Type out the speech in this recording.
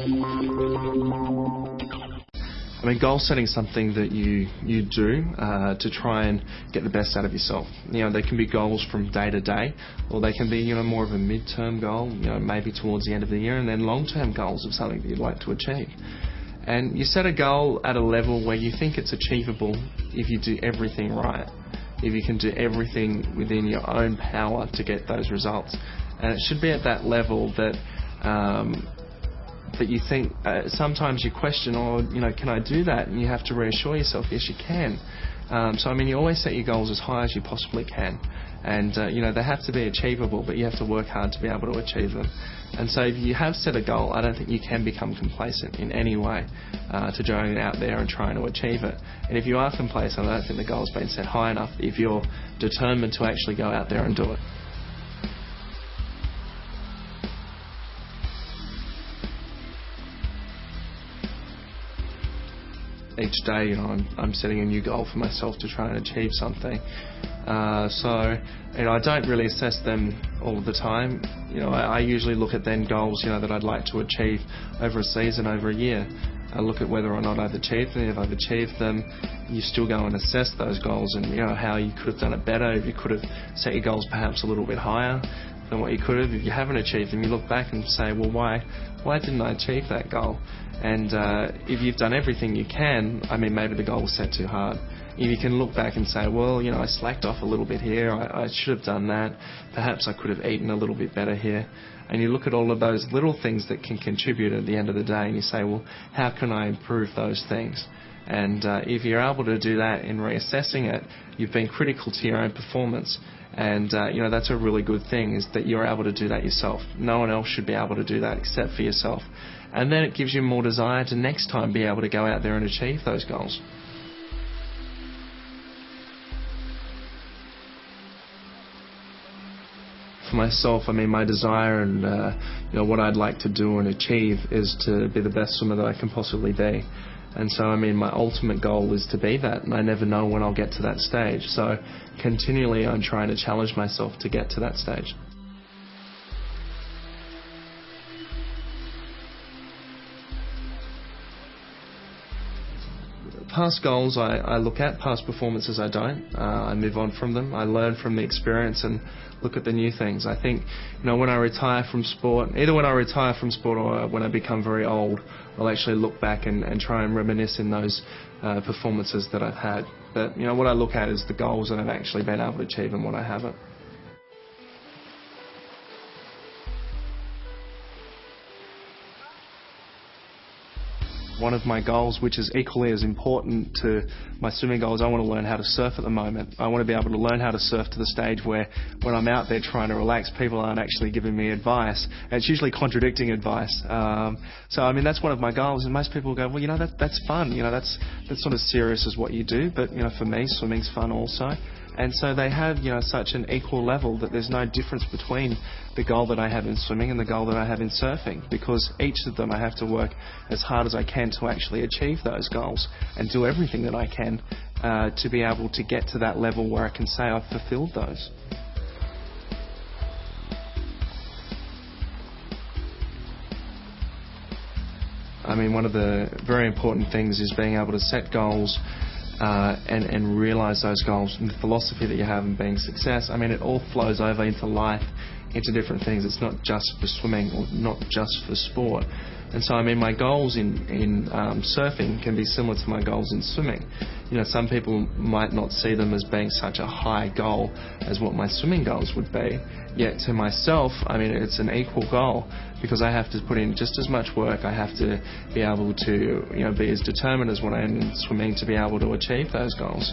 I mean, goal setting is something that you do to try and get the best out of yourself. You know, they can be goals from day to day, or they can be, you know, more of a mid-term goal, you know, maybe towards the end of the year, and then long-term goals of something that you'd like to achieve. And you set a goal at a level where you think it's achievable if you do everything right, if you can do everything within your own power to get those results. And it should be at that level that you think, sometimes you question, oh, you know, can I do that? And you have to reassure yourself, yes, you can. So, I mean, you always set your goals as high as you possibly can. And, you know, they have to be achievable, but you have to work hard to be able to achieve them. And so if you have set a goal, I don't think you can become complacent in any way to going out there and trying to achieve it. And if you are complacent, I don't think the goal's been set high enough if you're determined to actually go out there and do it. Each day, you know, I'm setting a new goal for myself to try and achieve something. So, you know, I don't really assess them all the time. You know, I usually look at then goals, you know, that I'd like to achieve over a season, over a year. I look at whether or not I've achieved them. If I've achieved them, you still go and assess those goals and, you know, how you could have done it better. If you could have set your goals perhaps a little bit higher than what you could have. If you haven't achieved them, you look back and say, well, why didn't I achieve that goal? And if you've done everything you can, I mean, maybe the goal was set too hard. If you can look back and say, well, you know, I slacked off a little bit here, I should have done that, perhaps I could have eaten a little bit better here. And you look at all of those little things that can contribute at the end of the day, and you say, well, how can I improve those things? And if you're able to do that in reassessing it, you've been critical to your own performance. And, you know, that's a really good thing, is that you're able to do that yourself. No one else should be able to do that except for yourself. And then it gives you more desire to next time be able to go out there and achieve those goals. For myself, I mean, my desire and, you know, what I'd like to do and achieve is to be the best swimmer that I can possibly be. And so, I mean, my ultimate goal is to be that, and I never know when I'll get to that stage. So continually I'm trying to challenge myself to get to that stage. Past goals I look at, past performances I don't. I move on from them. I learn from the experience and look at the new things. I think, you know, when I retire from sport, either when I retire from sport or when I become very old, I'll actually look back and try and reminisce in those performances that I've had. But, you know, what I look at is the goals that I've actually been able to achieve and what I haven't. One of my goals, which is equally as important to my swimming goals, I want to learn how to surf at the moment. I want to be able to learn how to surf to the stage where when I'm out there trying to relax, people aren't actually giving me advice. And it's usually contradicting advice. So, I mean, that's one of my goals. And most people go, well, you know, that's fun. You know, that's not as serious as what you do. But, you know, for me, swimming's fun also. And so they have, you know, such an equal level that there's no difference between the goal that I have in swimming and the goal that I have in surfing, because each of them I have to work as hard as I can to actually achieve those goals and do everything that I can to be able to get to that level where I can say I've fulfilled those. I mean, one of the very important things is being able to set goals and realise those goals, and the philosophy that you have in being success. I mean, it all flows over into life, into different things. It's not just for swimming or not just for sport. And so, I mean, my goals in surfing can be similar to my goals in swimming. You know, some people might not see them as being such a high goal as what my swimming goals would be. Yet to myself, I mean, it's an equal goal, because I have to put in just as much work. I have to be able to, you know, be as determined as what I am in swimming to be able to achieve those goals.